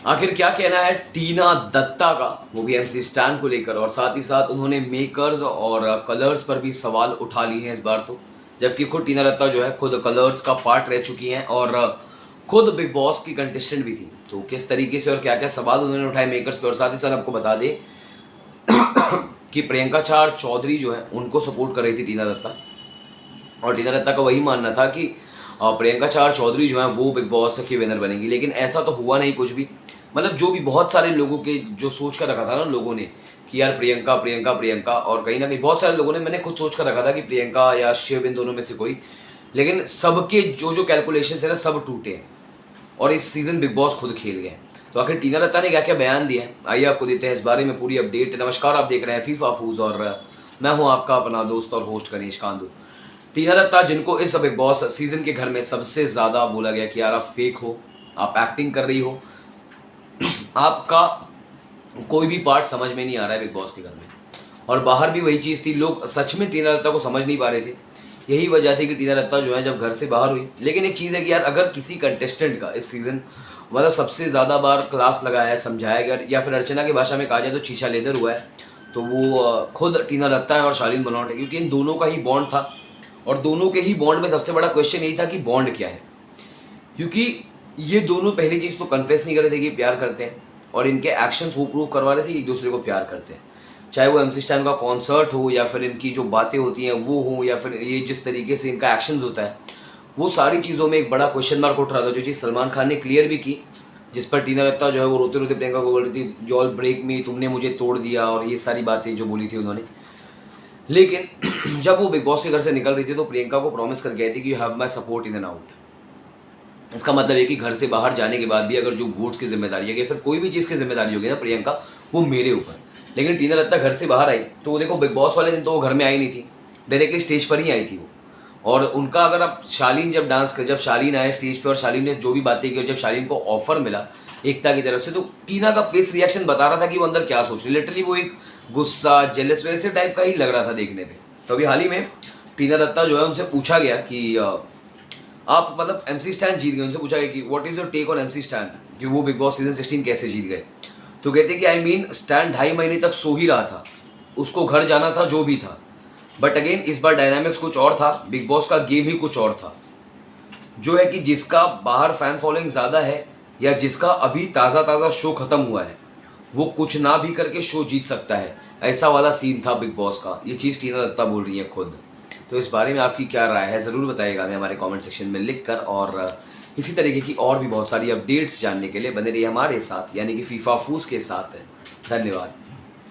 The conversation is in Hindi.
आखिर क्या कहना है टीना दत्ता का, वो भी एमसी स्टैन को लेकर, और साथ ही साथ उन्होंने मेकर्स और कलर्स पर भी सवाल उठा लिए हैं इस बार तो। जबकि खुद टीना दत्ता जो है खुद कलर्स का पार्ट रह चुकी हैं और खुद बिग बॉस की कंटेस्टेंट भी थी। तो किस तरीके से और क्या क्या सवाल उन्होंने उठाए मेकर्स पे, और साथ ही साथ आपको बता दें कि प्रियंका चार चौधरी जो है उनको सपोर्ट कर रही थी टीना दत्ता, और टीना दत्ता का वही मानना था कि प्रियंका चार चौधरी जो है वो बिग बॉस की विनर बनेगी। लेकिन ऐसा तो हुआ नहीं कुछ भी। मतलब जो भी बहुत सारे लोगों के जो सोच कर रखा था ना लोगों ने कि यार प्रियंका प्रियंका प्रियंका, और कहीं ना कहीं बहुत सारे लोगों ने, मैंने खुद सोच कर रखा था कि प्रियंका या शिव, इन दोनों में से कोई। लेकिन सबके जो जो कैलकुलेशन है ना सब टूटे हैं और इस सीज़न बिग बॉस खुद खेल गए। तो आखिर टीना दत्ता ने क्या क्या बयान दिया है, आइए आपको देते हैं इस बारे में पूरी अपडेट। नमस्कार, आप देख रहे हैं फीफा फूज और मैं हूं आपका अपना दोस्त और होस्ट गणेश कांदू। टीना दत्ता, जिनको इस बिग बॉस सीजन के घर में सबसे ज़्यादा बोला गया कि यार आप फेक हो, आप एक्टिंग कर रही हो, आपका कोई भी पार्ट समझ में नहीं आ रहा है बिग बॉस के घर में। और बाहर भी वही चीज़ थी, लोग सच में टीना दत्ता को समझ नहीं पा रहे थे। यही वजह थी कि टीना दत्ता जो है जब घर से बाहर हुई। लेकिन एक चीज़ है कि यार अगर किसी कंटेस्टेंट का इस सीज़न मतलब सबसे ज़्यादा बार क्लास लगाया है, समझाया गया, या फिर अर्चना की भाषा में कहा जाए तो चीछा लेदर हुआ है, तो वो खुद टीना दत्ता है और शालीन बनौट है। क्योंकि इन दोनों का ही बॉन्ड था और दोनों के ही बॉन्ड में सबसे बड़ा क्वेश्चन यही था कि बॉन्ड क्या है। क्योंकि ये दोनों पहली चीज़ तो कन्फेस नहीं कर रहे थे कि प्यार करते हैं, और इनके एक्शंस वो प्रूव करवा रहे थे कि एक दूसरे को प्यार करते हैं। चाहे वो एमसी स्टैन का कॉन्सर्ट हो, या फिर इनकी जो बातें होती हैं वो हो, या फिर ये जिस तरीके से इनका एक्शंस होता है, वो सारी चीज़ों में एक बड़ा क्वेश्चन मार्क उठ रहा था। जो चीज़ सलमान खान ने क्लियर भी की, जिस पर टीना दत्ता जो है वो रोते रोते प्रियंका को बोल रही थी, जॉल ब्रेक में तुमने मुझे तोड़ दिया, और ये सारी बातें जो बोली थी उन्होंने। लेकिन जब वो बिग बॉस के घर से निकल रही थी तो प्रियंका को प्रॉमिस कर गई थी कि you have my support in and out. इसका मतलब है कि घर से बाहर जाने के बाद भी अगर जो वोट्स की जिम्मेदारी है या फिर कोई भी चीज़ की जिम्मेदारी होगी ना प्रियंका, वो मेरे ऊपर। लेकिन टीना दत्ता घर से बाहर आई तो वो देखो बिग बॉस वाले दिन तो वो घर में आई नहीं थी, डायरेक्टली स्टेज पर ही आई थी वो। और उनका अगर आप शालीन जब डांस कर, जब शालीन आए स्टेज पे और शालीन ने जो भी बातें की, और जब शालीन को ऑफर मिला एकता की तरफ से, तो टीना का फेस रिएक्शन बता रहा था कि वो अंदर क्या सोच रही। लिटरली वो एक गुस्सा, जेलस वैसे टाइप का ही लग रहा था देखने पे। तो अभी हाल ही में टीना दत्ता जो है उनसे पूछा गया कि आप मतलब एमसी स्टैन जीत गए। उनसे पूछा गया कि what is your take on MC Stan, कि वो बिग बॉस सीजन 16 कैसे जीत गए। तो कहते कि आई मीन स्टैन 2.5 महीने तक सो ही रहा था, उसको घर जाना था जो भी था। बट अगेन इस बार डायनामिक्स कुछ और था, बिग बॉस का गेम ही कुछ और था। जो है कि जिसका बाहर फैन फॉलोइंग ज़्यादा है या जिसका अभी ताज़ा ताज़ा शो ख़त्म हुआ है, वो कुछ ना भी करके शो जीत सकता है। ऐसा वाला सीन था बिग बॉस का। ये चीज़ टीना दत्ता बोल रही है खुद। तो इस बारे में आपकी क्या राय है ज़रूर बताइएगा हमें हमारे कमेंट सेक्शन में लिख कर। और इसी तरीके की और भी बहुत सारी अपडेट्स जानने के लिए बने रहिए हमारे साथ, यानी कि फीफा फूस के साथ। धन्यवाद।